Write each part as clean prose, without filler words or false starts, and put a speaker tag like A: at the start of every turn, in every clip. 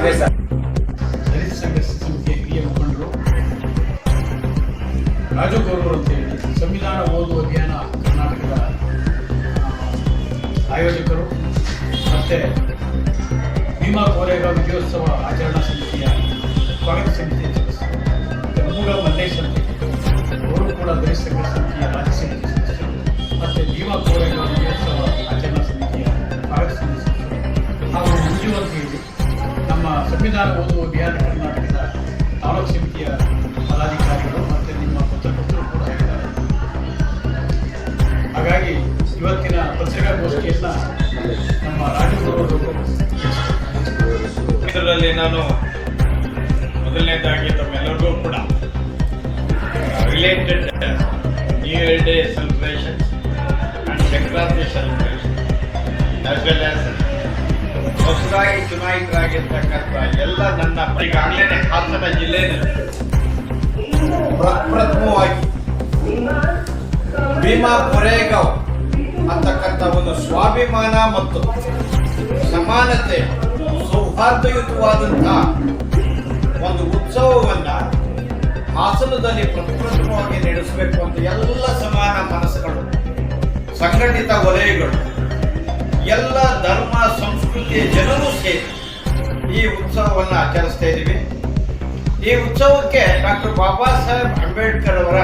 A: ದಲಿತ ಸಂಘರ್ಷ ಸಮಿತಿಯ ಹಿರಿಯ ಮುಖಂಡರು ರಾಜು ಗೌರವರು ಅಂತೇಳಿ ಸಂವಿಧಾನ ಓದುವ ಅಭಿಯಾನ ಕರ್ನಾಟಕದ ಆಯೋಜಕರು ಮತ್ತು ಭೀಮಾ ಕೋರೆಗಾಂವ್ ವಿಜಯೋತ್ಸವ ಆಚರಣಾ ಸಮಿತಿಯ ಸ್ವಾಗತ ಸಮಿತಿಯ ಸದಸ್ಯರು ಮತ್ತು ಮೂಗ ಮಲ್ಲೇಶ್ ಅಂತ ಅವರು ಕೂಡ ದಲಿತ ಸಂಘರ್ಷ ಸಮಿತಿಯ ರಾಜ್ಯ ಸಮಿತಿ ಸದಸ್ಯರು ಮತ್ತು ಭೀಮಾ ಕೋರೆಗಾಂವ್ ವಿಜಯೋತ್ಸವ ಆಚರಣಾ ಸಮಿತಿಯ ಸ್ವಾಗತ ಸಮಿತಿ ಸದಸ್ಯರು ಹಾಗೂ ಮಂಜು ಅಂತ ಹೇಳಿ ನಮ್ಮ ಸಂವಿಧಾನ ಓದುವ ಅಭಿಯಾನ ಕರ್ನಾಟಕದ ತಾಲೂಕು ಸಮಿತಿಯ ಪದಾಧಿಕಾರಿಗಳು ಮತ್ತು ನಿಮ್ಮ ಪತ್ರಕರ್ತರು ಕೂಡ ಇದ್ದಾರೆ. ಹಾಗಾಗಿ ಇವತ್ತಿನ ಪತ್ರಿಕಾಗೋಷ್ಠಿಯನ್ನು ನಮ್ಮ ರಾಜಗುರು
B: ಇದರಲ್ಲಿ ನಾನು ಮೊದಲನೇದಾಗಿ ತಮ್ಮೆಲ್ಲರಿಗೂ ಕೂಡ related new year day celebration and Sankranti celebration as well as ಹೊಸದಾಗಿ ಚುನಾಯಿತರಾಗಿರ್ತಕ್ಕಂಥ ಎಲ್ಲ ನನ್ನ ಈಗಾಗಲೇ ಹಾಸನ ಜಿಲ್ಲೆಯಲ್ಲಿ ಪ್ರಪ್ರಥಮವಾಗಿ ಭೀಮಾ ಕೋರೆಗಾಂವ್ ಅಂತಕ್ಕಂಥ ಒಂದು ಸ್ವಾಭಿಮಾನ ಮತ್ತು ಸಮಾನತೆ ಸೌಹಾರ್ದಯುತವಾದಂತಹ ಒಂದು ಉತ್ಸವವನ್ನ ಹಾಸನದಲ್ಲಿ ಪ್ರಪ್ರಥಮವಾಗಿ ನಡೆಸಬೇಕು ಅಂತ ಎಲ್ಲ ಸಮಾನ ಮನಸ್ಸುಗಳು, ಸಂಘಟಿತ ವಲಯಗಳು, ಎಲ್ಲ ಧರ್ಮ ಸಂಸ್ಕೃತಿಯ ಜನರು ಸೇರಿ ಈ ಉತ್ಸವವನ್ನು ಆಚರಿಸ್ತಾ ಇದ್ದೀವಿ. ಈ ಉತ್ಸವಕ್ಕೆ ಡಾಕ್ಟರ್ ಬಾಬಾ ಸಾಹೇಬ್ ಅಂಬೇಡ್ಕರ್ ಅವರ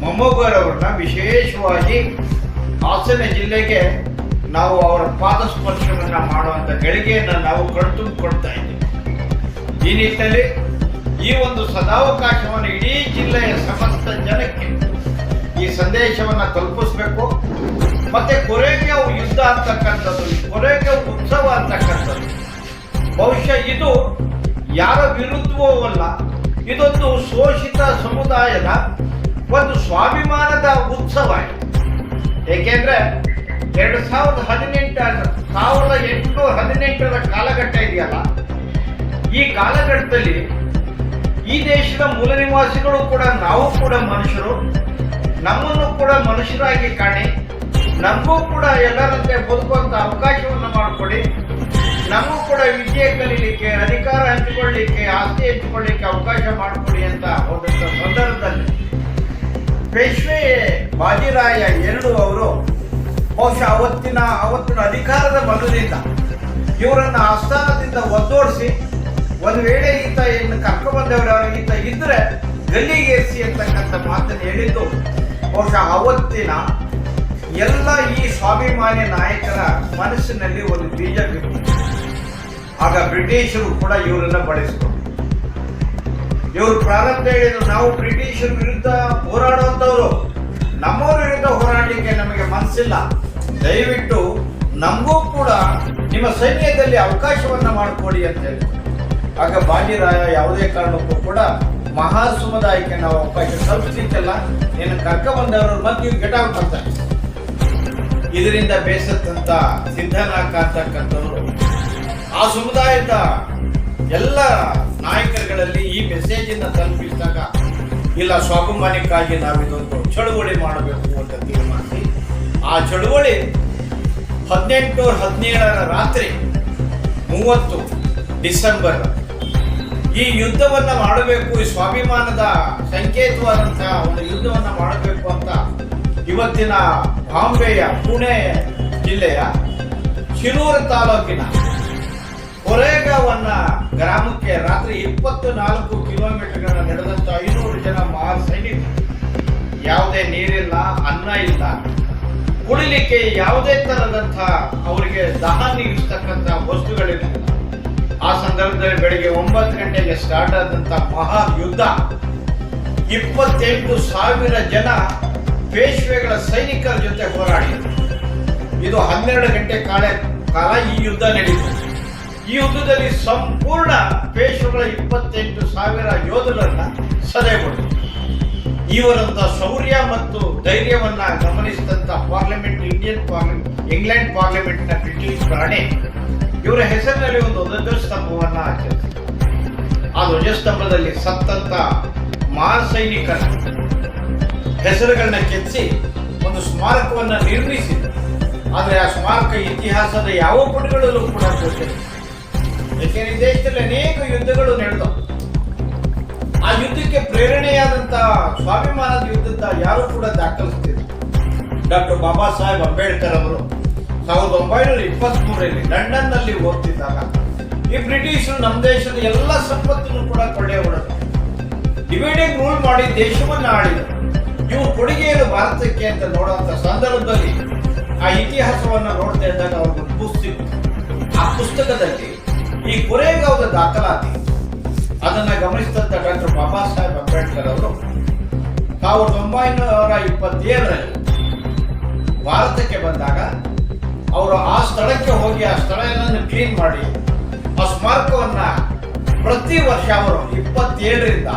B: ಮೊಮ್ಮಗರವ್ರನ್ನ ವಿಶೇಷವಾಗಿ ಹಾಸನ ಜಿಲ್ಲೆಗೆ ನಾವು ಅವರ ಪಾದಸ್ಪರ್ಶವನ್ನು ಮಾಡುವಂಥ ಗಳಿಗೆಯನ್ನು ನಾವು ಕಣ್ತುಂಬಿಕೊಡ್ತಾ ಇದ್ದೀವಿ. ಈ ನಿಟ್ಟಿನಲ್ಲಿ ಈ ಒಂದು ಸದಾವಕಾಶವನ್ನು ಇಡೀ ಜಿಲ್ಲೆಯ ಸಮಸ್ತ ಜನಕ್ಕೆ ಈ ಸಂದೇಶವನ್ನು ತಲುಪಿಸ್ಬೇಕು. ಮತ್ತೆ ಕೋರೆಗಾಂವ್ ಯುದ್ಧ ಅಂತಕ್ಕಂಥದ್ದು, ಕೋರೆಗಾಂವ್ ಉತ್ಸವ ಅಂತಕ್ಕಂಥದ್ದು ಬಹುಶಃ ಇದು ಯಾರ ವಿರುದ್ಧವೂ ಅಲ್ಲ, ಇದೊಂದು ಶೋಷಿತ ಸಮುದಾಯದ ಒಂದು ಸ್ವಾಭಿಮಾನದ ಉತ್ಸವ. ಏಕೆಂದ್ರೆ 1818ರ ಕಾಲಘಟ್ಟ ಇದೆಯಲ್ಲ, ಈ ಕಾಲಘಟ್ಟದಲ್ಲಿ ಈ ದೇಶದ ಮೂಲ ನಿವಾಸಿಗಳು ಕೂಡ ನಾವು ಕೂಡ ಮನುಷ್ಯರು, ನಮ್ಮನ್ನು ಕೂಡ ಮನುಷ್ಯರಾಗಿ ಕಾಣಿ, ನಮಗೂ ಕೂಡ ಎಲ್ಲರಂತೆ ಬದುಕುವಂತ ಅವಕಾಶವನ್ನು ಮಾಡಿಕೊಡಿ, ನಮಗೂ ಕೂಡ ವಿದ್ಯೆ ಕಲೀಲಿಕ್ಕೆ, ಅಧಿಕಾರ ಹಂಚಿಕೊಳ್ಳಿಕ್ಕೆ, ಆಸ್ತಿ ಹಂಚಿಕೊಳ್ಳಿಕ್ಕೆ ಅವಕಾಶ ಮಾಡಿಕೊಡಿ ಅಂತ ಹೋದಂಥ ಸಂದರ್ಭದಲ್ಲಿ ಪೇಶ್ವೆ ಬಾಜಿರಾಯ ಎರಡು ಅವರು ಬಹುಶಃ ಅವತ್ತಿನ ಅಧಿಕಾರದ ಬಲದಿಂದ ಇವರನ್ನ ಆಸ್ಥಾನದಿಂದ ಒದ್ದೋಡಿಸಿ, ಒಂದು ವೇಳೆ ಈತ ಇನ್ನು ಕರ್ಕೊಂಡ್ಬಂದವರು ಈತ ಇದ್ರೆ ಗಲ್ಲಿಗೇರಿಸಿ ಅಂತಕ್ಕಂಥ ಮಾತನ್ನು ಹೇಳಿದ್ದು ಬಹುಶಃ ಅವತ್ತಿನ ಎಲ್ಲ ಈ ಸ್ವಾಭಿಮಾನಿ ನಾಯಕರ ಮನಸ್ಸಿನಲ್ಲಿ ಒಂದು ಬೀಜ ಬಿತ್ತು. ಆಗ ಬ್ರಿಟಿಷರು ಕೂಡ ಇವರನ್ನ ಬಳಸಿದರು. ಇವರು ಪ್ರಾರಂಭ ಹೇಳಿದ್ರು, ನಾವು ಬ್ರಿಟಿಷರ ವಿರುದ್ಧ ಹೋರಾಡುವಂಥವ್ರು, ನಮ್ಮವ್ರ ವಿರುದ್ಧ ಹೋರಾಡಲಿಕ್ಕೆ ನಮಗೆ ಮನಸ್ಸಿಲ್ಲ, ದಯವಿಟ್ಟು ನಮಗೂ ಕೂಡ ನಿಮ್ಮ ಸೈನ್ಯದಲ್ಲಿ ಅವಕಾಶವನ್ನ ಮಾಡಿಕೊಡಿ ಅಂತ ಹೇಳಿ. ಆಗ ಬಾಜಿರಾಯ ಯಾವುದೇ ಕಾರಣಕ್ಕೂ ಕೂಡ ಮಹಾ ಸಮುದಾಯಕ್ಕೆ ನಾವು ಅವಕಾಶ ಕಲ್ಪಿಸಲಿಕ್ಕೆಲ್ಲ, ನೀನು ಕರ್ಕೊಂಡ್ಬಂದವರು ಮತ್ತೆ ಗೆಟ್ ಔಟ್ ಅಂತಾರೆ. ಇದರಿಂದ ಬೇಸತ್ತಂತ ಸಿದ್ಧನಾಕ ಅಂತಕ್ಕಂಥವ್ರು ಆ ಸಮುದಾಯದ ಎಲ್ಲ ನಾಯಕರುಗಳಲ್ಲಿ ಈ ಮೆಸೇಜ್ ಅನ್ನು ತಲುಪಿಸಿದಾಗ, ಇಲ್ಲ ಸ್ವಾಭಿಮಾನಕ್ಕಾಗಿ ನಾವಿದೊಂದು ಚಳುವಳಿ ಮಾಡಬೇಕು ಅಂತ ತೀರ್ಮಾನಿಸಿ, ಆ ಚಳುವಳಿ 1817ರ ರಾತ್ರಿ 30 ಡಿಸೆಂಬರ್ ಈ ಯುದ್ಧವನ್ನ ಮಾಡಬೇಕು, ಈ ಸ್ವಾಭಿಮಾನದ ಸಂಕೇತವಾದಂತಹ ಒಂದು ಯುದ್ಧವನ್ನ ಮಾಡಬೇಕು ಅಂತ ಇವತ್ತಿನ ಬಾಂಬೆಯ ಪುಣೆ ಜಿಲ್ಲೆಯ ಶಿರೂರು ತಾಲೂಕಿನ ಕೋರೆಗಾಂವನ್ನ ಗ್ರಾಮಕ್ಕೆ ರಾತ್ರಿ 24 ಕಿಲೋಮೀಟರ್ಗಳ ನಡೆದಂತ 500 ಜನ ಮಹಾ ಸೈನಿಕರು, ಯಾವುದೇ ನೀರಿಲ್ಲ, ಅನ್ನ ಇಲ್ಲ, ಕುಡಿಲಿಕ್ಕೆ ಯಾವುದೇ ತರದಂತ ಅವರಿಗೆ ದಾಹ ನೀಗಿಸ್ತಕ್ಕಂಥ ವಸ್ತುಗಳಿರಲಿಲ್ಲ. ಆ ಸಂದರ್ಭದಲ್ಲಿ ಬೆಳಿಗ್ಗೆ 9 ಗಂಟೆಗೆ ಸ್ಟಾರ್ಟ್ ಆದಂತ ಮಹಾ ಯುದ್ಧ 28,000 ಜನ ಪೇಶ್ವೆಗಳ ಸೈನಿಕರ ಜೊತೆ ಹೋರಾಡಿದರು. ಇದು 12 ಗಂಟೆ ಕಾಲ ಈ ಯುದ್ಧ ನಡೆಯಿತು. ಈ ಯುದ್ಧದಲ್ಲಿ ಸಂಪೂರ್ಣ ಪೇಶ್ವೆಗಳ 28,000 ಯೋಧರನ್ನ ಸದೆಗೊಂಡು ಇವರಂತ ಶೌರ್ಯ ಮತ್ತು ಧೈರ್ಯವನ್ನ ಗಮನಿಸಿದಂತ ಪಾರ್ಲಿಮೆಂಟ್, ಇಂಗ್ಲೆಂಡ್ ಪಾರ್ಲಿಮೆಂಟ್ನ ಬ್ರಿಟಿಷ್ ರಾಣಿ ಇವರ ಹೆಸರಿನಲ್ಲಿ ಒಂದು ಧ್ವಜಸ್ತಂಭವನ್ನ ಆಚರಿಸಿದರು. ಆ ಧ್ವಜಸ್ತಂಭದಲ್ಲಿ ಸತ್ತಂತ ಮಹಾ ಸೈನಿಕರ ಹೆಸರುಗಳನ್ನ ಕೆತ್ತಿಸಿ ಒಂದು ಸ್ಮಾರಕವನ್ನ ನಿರ್ಮಿಸಿದರು. ಆದರೆ ಆ ಸ್ಮಾರಕ ಇತಿಹಾಸದ ಯಾವ ಪುಟಗಳಲ್ಲೂ ಕೂಡ ಗೋಚರಿಸಿದೆ. ಏಕೆಂದರೆ ಈ ದೇಶದಲ್ಲಿ ಅನೇಕ ಯುದ್ಧಗಳು ನಡೆದವು. ಆ ಯುದ್ಧಕ್ಕೆ ಪ್ರೇರಣೆಯಾದಂತಹ ಸ್ವಾಭಿಮಾನದ ಯುದ್ಧದ ಯಾರು ಕೂಡ ದಾಖಲಿಸ್ತಿಲ್ಲ. ಡಾಕ್ಟರ್ ಬಾಬಾ ಸಾಹೇಬ್ ಅಂಬೇಡ್ಕರ್ ಅವರು 1923ರಲ್ಲಿ ಲಂಡನ್ನಲ್ಲಿ ಓದ್ತಿದ್ದಾಗ ಈ ಬ್ರಿಟಿಷರು ನಮ್ಮ ದೇಶದ ಎಲ್ಲ ಸಂಪತ್ತನ್ನು ಕೂಡ ಕೊಳ್ಳೆ ಹೊಡೆದರು. ಡಿವೈಡಿಂಗ್ ರೂಲ್ ಮಾಡಿ ದೇಶವನ್ನು ಆಳಿದರು. ಇವು ಕೊಡುಗೆಯನ್ನು ಭಾರತಕ್ಕೆ ಅಂತ ನೋಡುವಂತ ಸಂದರ್ಭದಲ್ಲಿ ಆ ಇತಿಹಾಸವನ್ನು ನೋಡ್ತಾ ಇದ್ದಾಗ ಅವ್ರಿಗೊಂದು ಪುಸ್ತಕ, ಆ ಪುಸ್ತಕದಲ್ಲಿ ಈ ಕೊರೆಗಾಂವದ ದಾಖಲಾತಿ ಅದನ್ನ ಗಮನಿಸಿದಂತ ಡಾಕ್ಟರ್ ಬಾಬಾ ಸಾಹೇಬ್ ಅಂಬೇಡ್ಕರ್ ಅವರು 1927ರಲ್ಲಿ ಭಾರತಕ್ಕೆ ಬಂದಾಗ ಅವರು ಆ ಸ್ಥಳಕ್ಕೆ ಹೋಗಿ ಆ ಸ್ಥಳವನ್ನು ಕ್ಲೀನ್ ಮಾಡಿ ಆ ಸ್ಮಾರಕವನ್ನ ಪ್ರತಿ ವರ್ಷ ಅವರು 27ರಿಂದ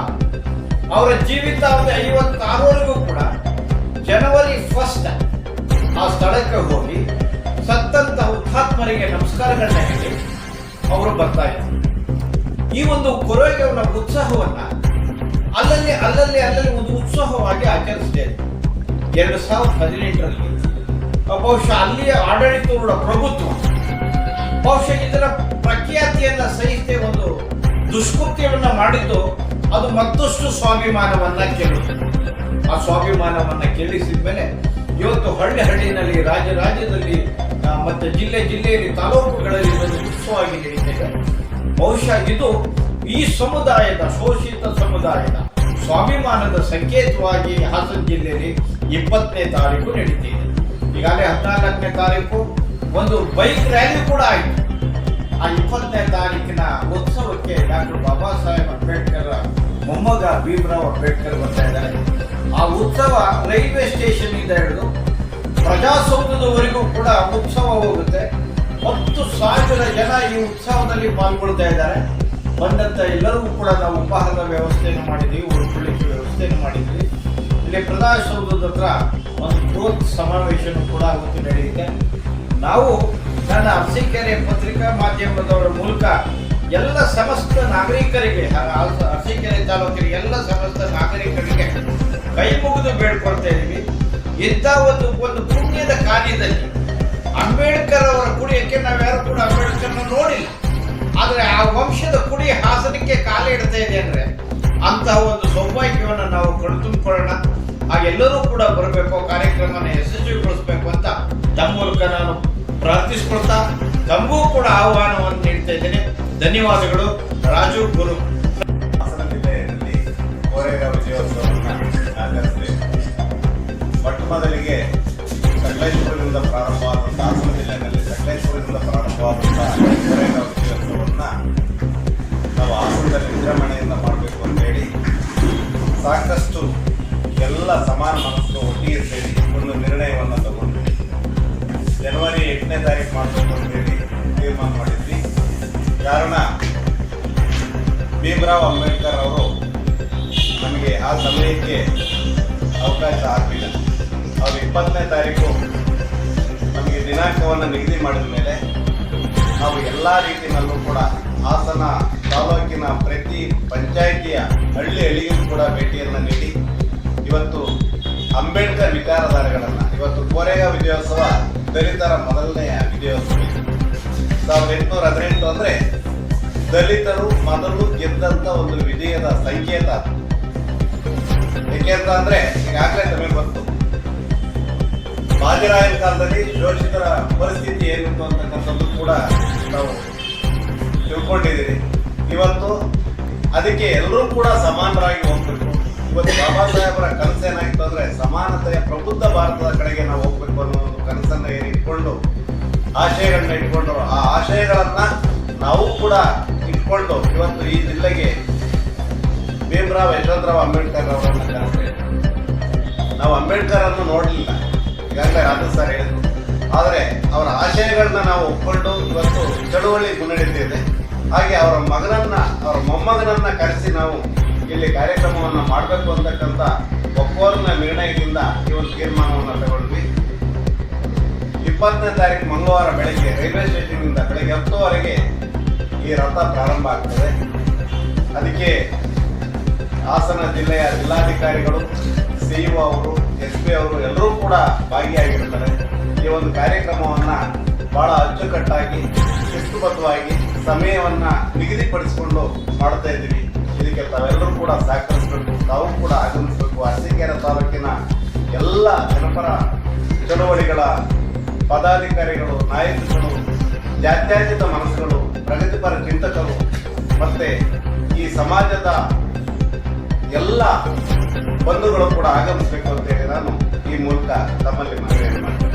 B: ಅವರ ಜೀವಿತಾವಧಿ 56ವರೆಗೂ ಕೂಡ ಜನವರಿ 1 ಆ ಸ್ಥಳಕ್ಕೆ ಹೋಗಿ ಸತ್ತಂತ ಹುತಾತ್ಮರಿಗೆ ನಮಸ್ಕಾರಗಳನ್ನ ಹೇಳಿ ಅವರು ಬರ್ತಾ ಇದ್ದಾರೆ. ಈ ಒಂದು ಕೊರೆಗಾಂವ್ನ ಉತ್ಸವವನ್ನ ಅಲ್ಲಲ್ಲಿ ಒಂದು ಉತ್ಸವವಾಗಿ ಆಚರಿಸಿದ್ದೇವೆ. 2018ರಲ್ಲಿ ಬಹುಶಃ ಅಲ್ಲಿಯ ಆಡಳಿತದ ಪ್ರಭುತ್ವ ಬಹುಶಃ ಇದರ ಪ್ರಖ್ಯಾತಿಯನ್ನ ಸಹಿಸದೆ ಒಂದು ದುಷ್ಕೃತ್ಯವನ್ನ ಮಾಡಿದ್ದು ಅದು ಮತ್ತಷ್ಟು ಸ್ವಾಭಿಮಾನವನ್ನ ಕೆಲ್ಲಿಸಿತು. ಆ ಸ್ವಾಭಿಮಾನವನ್ನ ಕೆಲ್ಲಿಸಿದ ಮೇಲೆ ಇವತ್ತು ಹಳ್ಳಿನಲ್ಲಿ ರಾಜ್ಯದಲ್ಲಿ ಮತ್ತೆ ಜಿಲ್ಲೆಯಲ್ಲಿ ತಾಲೂಕುಗಳಲ್ಲಿ ಒಂದು ಉತ್ಸವವಾಗಿ ನಡೀತಿದೆ. ಬಹುಶಃ ಇದು ಈ ಸಮುದಾಯದ ಶೋಷಿತ ಸಮುದಾಯದ ಸ್ವಾಭಿಮಾನದ ಸಂಕೇತವಾಗಿ ಹಾಸನ ಜಿಲ್ಲೆಯಲ್ಲಿ 20ನೇ ತಾರೀಕು ನಡೀತಿದೆ. ಈಗಾಗಲೇ 14ನೇ ತಾರೀಕು ಒಂದು ಬೈಕ್ ರ್ಯಾಲಿ ಕೂಡ ಆಯಿತು. ಆ 20ನೇ ತಾರೀಕಿನ ಉತ್ಸವಕ್ಕೆ ಡಾಕ್ಟರ್ ಬಾಬಾ ಸಾಹೇಬ್ ಅಂಬೇಡ್ಕರ್ ಮೊಮ್ಮಗ ಭೀಮರಾವ್ ಅಂಬೇಡ್ಕರ್ ಬರ್ತಾ ಇದ್ದಾರೆ. ಆ ಉತ್ಸವ ರೈಲ್ವೆ ಸ್ಟೇಷನ್ ಇಂದ ಹಿಡಿದು ಪ್ರಜಾಸೌಧದವರೆಗೂ ಕೂಡ ಉತ್ಸವ ಹೋಗುತ್ತೆ. 10,000 ಜನ ಈ ಉತ್ಸವದಲ್ಲಿ ಪಾಲ್ಗೊಳ್ತಾ ಇದ್ದಾರೆ. ಬಂದಂತ ಎಲ್ಲರಿಗೂ ಕೂಡ ನಾವು ಉಪಹಾರದ ವ್ಯವಸ್ಥೆಯನ್ನು ಮಾಡಿದ್ವಿ, ಉಳ್ಕೊಳ್ಳಿಕ್ಕೆ ವ್ಯವಸ್ಥೆಯನ್ನು ಮಾಡಿದ್ವಿ. ಇಲ್ಲಿ ಪ್ರಜಾಸೌಧದ ಹತ್ರ ಒಂದು ಬೃಹತ್ ಸಮಾವೇಶನೂ ಕೂಡ ಅವತ್ತು ನಡೆಯುತ್ತೆ. ನಾವು ನನ್ನ ಅರಸೀಕೆರೆ ಪತ್ರಿಕಾ ಮಾಧ್ಯಮದವರ ಮೂಲಕ ಎಲ್ಲ ಸಮಸ್ತ ನಾಗರಿಕರಿಗೆ, ಅರಸೀಕೆರೆ ತಾಲೂಕಿನ ಎಲ್ಲ ಸಮಸ್ತ ನಾಗರಿಕರಿಗೆ ಕೈ ಮುಗಿದು ಬೇಡ್ಕೊಳ್ತಾ ಇದ್ದೀವಿ. ಇಂಥ ಒಂದು ಪುಣ್ಯದ ಕಾರ್ಯದಲ್ಲಿ ಅಂಬೇಡ್ಕರ್ ಅವರ ಕುಡಿಯಕ್ಕೆ ನಾವ್ಯಾರು ಕೂಡ ಅಂಬೇಡ್ಕರ್ನ ನೋಡಿಲ್ಲ. ಆದರೆ ಆ ವಂಶದ ಕುಡಿ ಹಾಸನಕ್ಕೆ ಕಾಲ ಇಡ್ತಾ ಇದೆ ಅಂದ್ರೆ ಅಂತಹ ಒಂದು ಸೌಭಾಗ್ಯವನ್ನು ನಾವು ಕಣ್ತುಂಬಿಕೊಳ್ಳೋಣ. ಎಲ್ಲರೂ ಕೂಡ ಬರಬೇಕು, ಕಾರ್ಯಕ್ರಮನ ಯಶಸ್ವಿಗೊಳಿಸಬೇಕು ಅಂತ ತಮ್ಮ ಮೂಲಕ ನಾನು ಪ್ರಾರ್ಥಿಸ್ಕೊಳ್ತಾ ತಮಗೂ ಕೂಡ ಆಹ್ವಾನವನ್ನು ನೀಡ್ತಾ ಇದ್ದೇನೆ. ಧನ್ಯವಾದಗಳು. ರಾಜು ಗುರು.
C: ಹಾಸನ ಜಿಲ್ಲೆಯಲ್ಲಿ ಕೋರೆಗಾಂವ್ ವಿಜಯೋತ್ಸವವನ್ನು ಆಚರಿಸಬೇಕು. ಮೊಟ್ಟ ಮೊದಲಿಗೆ ಸಕಲೇಶ್ಪುರದಿಂದ ಪ್ರಾರಂಭವಾದಂಥ ಹಾಸನ ಜಿಲ್ಲೆಯಲ್ಲಿ ಸಕಲೇಶ್ಪುರದಿಂದ ಪ್ರಾರಂಭವಾದಂಥ ಕೋರೆಗಾಂವ್ ವಿಜಯೋತ್ಸವವನ್ನು ನಾವು ಹಾಸನದಲ್ಲಿ ವಿಜೃಂಭಣೆಯಿಂದ ಮಾಡಬೇಕು ಅಂತೇಳಿ ಸಾಕಷ್ಟು ಎಲ್ಲ ಸಮಾನ ಮನಸ್ಸು ಒಟ್ಟಿಗೆ ಸೇರಿ ಒಂದು ನಿರ್ಣಯವನ್ನು ತಗೊಂಡು ಜನವರಿ 8ನೇ ತಾರೀಕು ಮಾಡಬೇಕು ಅಂತೇಳಿ ತೀರ್ಮಾನ ಮಾಡಿದ್ವಿ. ಕಾರಣ ಭೀಮರಾವ್ ಅಂಬೇಡ್ಕರ್ ಅವರು ನಮಗೆ ಆ ಸಮಯಕ್ಕೆ ಅವಕಾಶ ಆಗಲಿಲ್ಲ. ಅವರು 20ನೇ ತಾರೀಕು ನಮಗೆ ದಿನಾಂಕವನ್ನು ನಿಗದಿ ಮಾಡಿದ ಮೇಲೆ ನಾವು ಎಲ್ಲ ರೀತಿಯಲ್ಲೂ ಕೂಡ ಹಾಸನ ತಾಲೂಕಿನ ಪ್ರತಿ ಪಂಚಾಯಿತಿಯ ಹಳ್ಳಿಗೂ ಕೂಡ ಭೇಟಿಯನ್ನು ನೀಡಿ ಇವತ್ತು ಅಂಬೇಡ್ಕರ್ ವಿಚಾರಧಾರೆಗಳನ್ನು, ಇವತ್ತು ಕೋರೆಗಾಂವ್ ವಿಜಯೋತ್ಸವ ದಲಿತರ ಮೊದಲನೆಯ ವಿಜಯೋತ್ಸವ. 1818 ಅಂದರೆ ದಲಿತರು ಮೊದಲು ಗೆದ್ದಂತ ಒಂದು ವಿಜಯದ ಸಂಕೇತ. ಏಕೆಂತಂದ್ರೆ ಈಗಾಗಲೇ ತಮಗೆ ಗೊತ್ತು, ಬಾಜಿರಾಯನ ಕಾಲದಲ್ಲಿ ಶೋಷಿತರ ಪರಿಸ್ಥಿತಿ ಏನಿತ್ತು ಅಂತಕ್ಕಂಥದ್ದು ಕೂಡ ನಾವು ತಿಳ್ಕೊಂಡಿದ್ದೀರಿ. ಇವತ್ತು ಅದಕ್ಕೆ ಎಲ್ಲರೂ ಕೂಡ ಸಮಾನರಾಗಿ ಹೋಗ್ಬೇಕು. ಇವತ್ತು ಬಾಬಾ ಸಾಹೇಬರ ಕನಸೇನಾಗಿತ್ತು ಅಂದ್ರೆ ಸಮಾನತೆಯ ಪ್ರಬುದ್ಧ ಭಾರತದ ಕಡೆಗೆ ನಾವು ಹೋಗ್ಬೇಕು ಅನ್ನೋ ಒಂದು ಕನಸನ್ನ ಇಟ್ಕೊಂಡು ಆಶಯಗಳನ್ನ ಇಟ್ಕೊಂಡು ಆ ಆಶಯಗಳನ್ನ ನಾವು ಕೂಡ ಇಟ್ಕೊಂಡು ಇವತ್ತು ಈ ಜಿಲ್ಲೆಗೆ ಭೀಮರಾವ್ ಯಶವಂತರಾವ್ ಅಂಬೇಡ್ಕರ್ ಅವರನ್ನ ಕರೆಸ್ತೀವಿ. ನಾವು ಅಂಬೇಡ್ಕರ್ ಅನ್ನು ನೋಡಲಿಲ್ಲ, ಈಗಾಗಲೇ ರಾಜು ಸರ್ ಹೇಳಿದ್ರು. ಆದರೆ ಅವರ ಆಶಯಗಳನ್ನ ನಾವು ಒಪ್ಕೊಂಡು ಇವತ್ತು ಚಳುವಳಿ ಮುನ್ನಡೆದಿದೆ. ಹಾಗೆ ಅವರ ಮೊಮ್ಮಗನನ್ನ ಕರೆಸಿ ನಾವು ಇಲ್ಲಿ ಕಾರ್ಯಕ್ರಮವನ್ನು ಮಾಡಬೇಕು ಅಂತಕ್ಕಂಥ ಒಪ್ಪೋರ್ನ ನಿರ್ಣಯದಿಂದ ಈ ಒಂದು ತೀರ್ಮಾನವನ್ನು ತಗೊಂಡ್ವಿ. 20ನೇ ತಾರೀಕು ಮಂಗಳವಾರ ಬೆಳಗ್ಗೆ ರೈಲ್ವೆ ಸ್ಟೇಷನ್ನಿಂದ ಬೆಳಗ್ಗೆ 10ವರೆಗೆ ಈ ರಥ ಪ್ರಾರಂಭ ಆಗ್ತದೆ. ಅದಕ್ಕೆ ಹಾಸನ ಜಿಲ್ಲೆಯ ಜಿಲ್ಲಾಧಿಕಾರಿಗಳು, ಸಿಇಒ ಅವರು, SP ಅವರು ಎಲ್ಲರೂ ಕೂಡ ಭಾಗಿಯಾಗಿರ್ತಾರೆ. ಈ ಒಂದು ಕಾರ್ಯಕ್ರಮವನ್ನು ಬಹಳ ಅಚ್ಚುಕಟ್ಟಾಗಿ ಶಿಸ್ತುಬದ್ಧವಾಗಿ ಸಮಯವನ್ನ ನಿಗದಿಪಡಿಸಿಕೊಂಡು ಮಾಡ್ತಾ ಇದ್ದೀವಿ. ಇದಕ್ಕೆ ತಾವೆಲ್ಲರೂ ಕೂಡ ಸಹಕರಿಸಬೇಕು, ತಾವು ಕೂಡ ಆಗಮಿಸಬೇಕು. ಅರಸೀಕೆರೆ ತಾಲೂಕಿನ ಎಲ್ಲ ಜನಪರ ಚಳವಳಿಗಳ ಪದಾಧಿಕಾರಿಗಳು, ನಾಯಕರು, ಜಾತ್ಯತೀತ ಮನಸ್ಸುಗಳು, ಪ್ರಗತಿಪರ ಚಿಂತಕರು ಮತ್ತೆ ಈ ಸಮಾಜದ ಎಲ್ಲ ಬಂಧುಗಳು ಕೂಡ ಆಗಮಿಸಬೇಕು ಅಂತ ಹೇಳಿ ನಾನು ಈ ಮೂಲಕ ತಮ್ಮಲ್ಲಿ ಮನವಿಯನ್ನು ಮಾಡ್ತೇನೆ.